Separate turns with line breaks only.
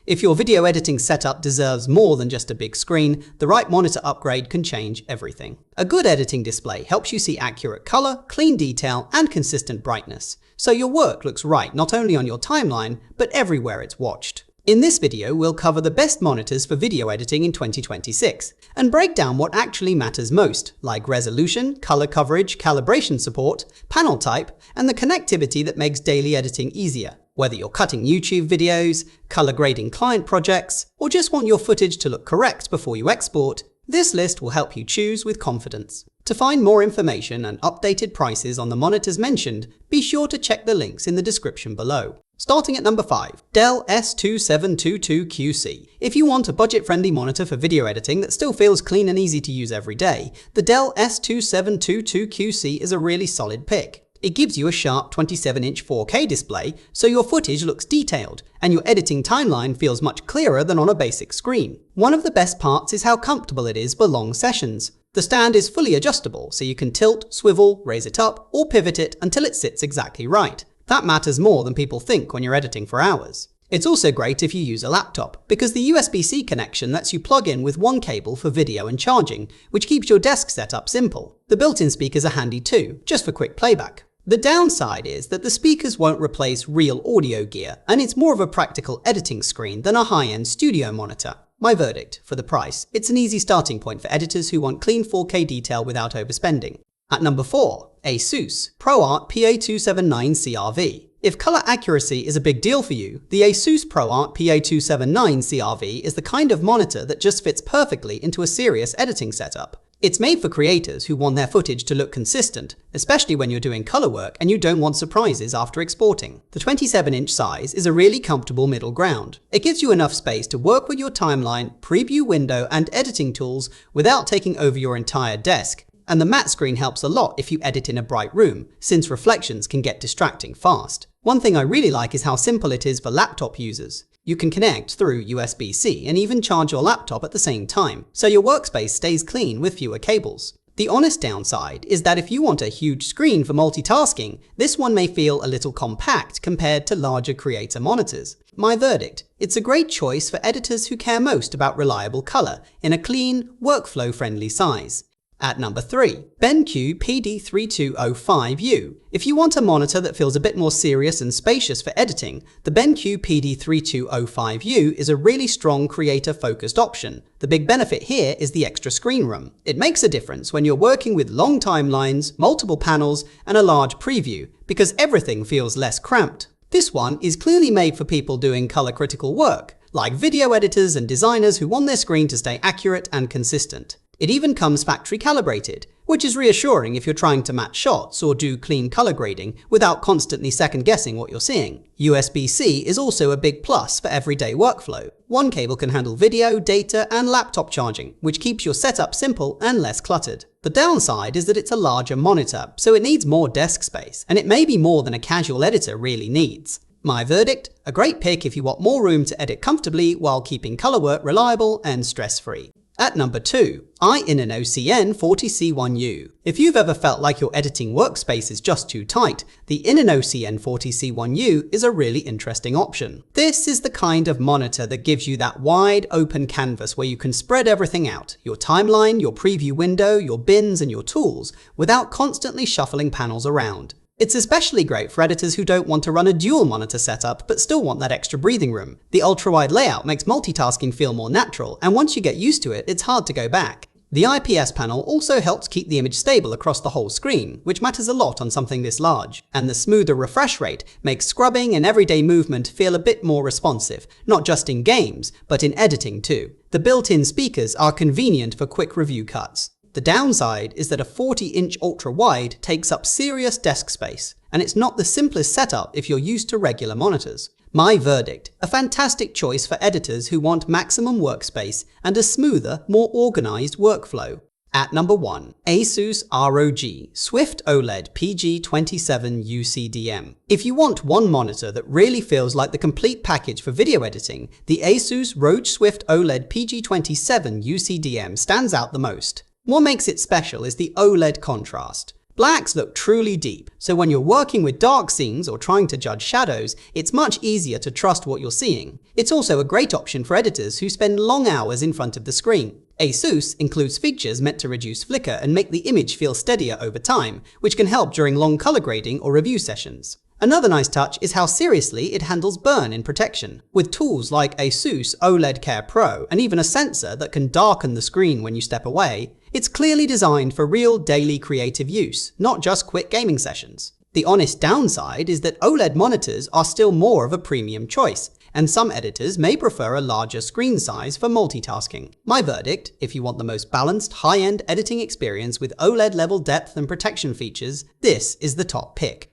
If your video editing setup deserves more than just a big screen, the right monitor upgrade can change everything. A good editing display helps you see accurate color, clean detail, and consistent brightness, so your work looks right not only on your timeline, but everywhere it's watched. In this video, we'll cover the best monitors for video editing in 2026, and break down what actually matters most, like resolution, color coverage, calibration support, panel type, and the connectivity that makes daily editing easier. Whether you're cutting YouTube videos, color grading client projects, or just want your footage to look correct before you export, this list will help you choose with confidence. To find more information and updated prices on the monitors mentioned, be sure to check the links in the description below. Starting at number 5, Dell S2722QC. If you want a budget-friendly monitor for video editing that still feels clean and easy to use every day, the Dell S2722QC is a really solid pick. It gives you a sharp 27-inch 4K display, so your footage looks detailed, and your editing timeline feels much clearer than on a basic screen. One of the best parts is how comfortable it is for long sessions. The stand is fully adjustable, so you can tilt, swivel, raise it up, or pivot it until it sits exactly right. That matters more than people think when you're editing for hours. It's also great if you use a laptop, because the USB-C connection lets you plug in with one cable for video and charging, which keeps your desk setup simple. The built-in speakers are handy too, just for quick playback. The downside is that the speakers won't replace real audio gear, and it's more of a practical editing screen than a high-end studio monitor. My verdict: for the price, it's an easy starting point for editors who want clean 4K detail without overspending. At number 4, ASUS ProArt PA279 CRV. If color accuracy is a big deal for you, the ASUS ProArt PA279 CRV is the kind of monitor that just fits perfectly into a serious editing setup. It's made for creators who want their footage to look consistent, especially when you're doing color work and you don't want surprises after exporting. The 27-inch size is a really comfortable middle ground. It gives you enough space to work with your timeline, preview window, and editing tools without taking over your entire desk. And the matte screen helps a lot if you edit in a bright room, since reflections can get distracting fast. One thing I really like is how simple it is for laptop users. You can connect through USB-C and even charge your laptop at the same time, so your workspace stays clean with fewer cables. The honest downside is that if you want a huge screen for multitasking, this one may feel a little compact compared to larger creator monitors. My verdict: it's a great choice for editors who care most about reliable color in a clean, workflow-friendly size. At number 3, BenQ PD3205U. If you want a monitor that feels a bit more serious and spacious for editing, the BenQ PD3205U is a really strong creator-focused option. The big benefit here is the extra screen room. It makes a difference when you're working with long timelines, multiple panels, and a large preview, because everything feels less cramped. This one is clearly made for people doing color-critical work, like video editors and designers who want their screen to stay accurate and consistent. It even comes factory calibrated, which is reassuring if you're trying to match shots or do clean color grading without constantly second-guessing what you're seeing. USB-C is also a big plus for everyday workflow. One cable can handle video, data, and laptop charging, which keeps your setup simple and less cluttered. The downside is that it's a larger monitor, so it needs more desk space, and it may be more than a casual editor really needs. My verdict: a great pick if you want more room to edit comfortably while keeping color work reliable and stress-free. At number 2, Innocn 40C1U. If you've ever felt like your editing workspace is just too tight, the Innocn 40C1U is a really interesting option. This is the kind of monitor that gives you that wide, open canvas where you can spread everything out, your timeline, your preview window, your bins, and your tools, without constantly shuffling panels around. It's especially great for editors who don't want to run a dual monitor setup but still want that extra breathing room. The ultra-wide layout makes multitasking feel more natural, and once you get used to it, it's hard to go back. The IPS panel also helps keep the image stable across the whole screen, which matters a lot on something this large. And the smoother refresh rate makes scrubbing and everyday movement feel a bit more responsive, not just in games, but in editing too. The built-in speakers are convenient for quick review cuts. The downside is that a 40-inch ultra-wide takes up serious desk space, and it's not the simplest setup if you're used to regular monitors. My verdict: a fantastic choice for editors who want maximum workspace and a smoother, more organized workflow. At number 1, ASUS ROG Swift OLED PG27UCDM. If you want one monitor that really feels like the complete package for video editing, the ASUS ROG Swift OLED PG27UCDM stands out the most. What makes it special is the OLED contrast. Blacks look truly deep, so when you're working with dark scenes or trying to judge shadows, it's much easier to trust what you're seeing. It's also a great option for editors who spend long hours in front of the screen. ASUS includes features meant to reduce flicker and make the image feel steadier over time, which can help during long color grading or review sessions. Another nice touch is how seriously it handles burn in protection. With tools like ASUS OLED Care Pro and even a sensor that can darken the screen when you step away, it's clearly designed for real daily creative use, not just quick gaming sessions. The honest downside is that OLED monitors are still more of a premium choice, and some editors may prefer a larger screen size for multitasking. My verdict, if you want the most balanced, high-end editing experience with OLED-level depth and protection features, this is the top pick.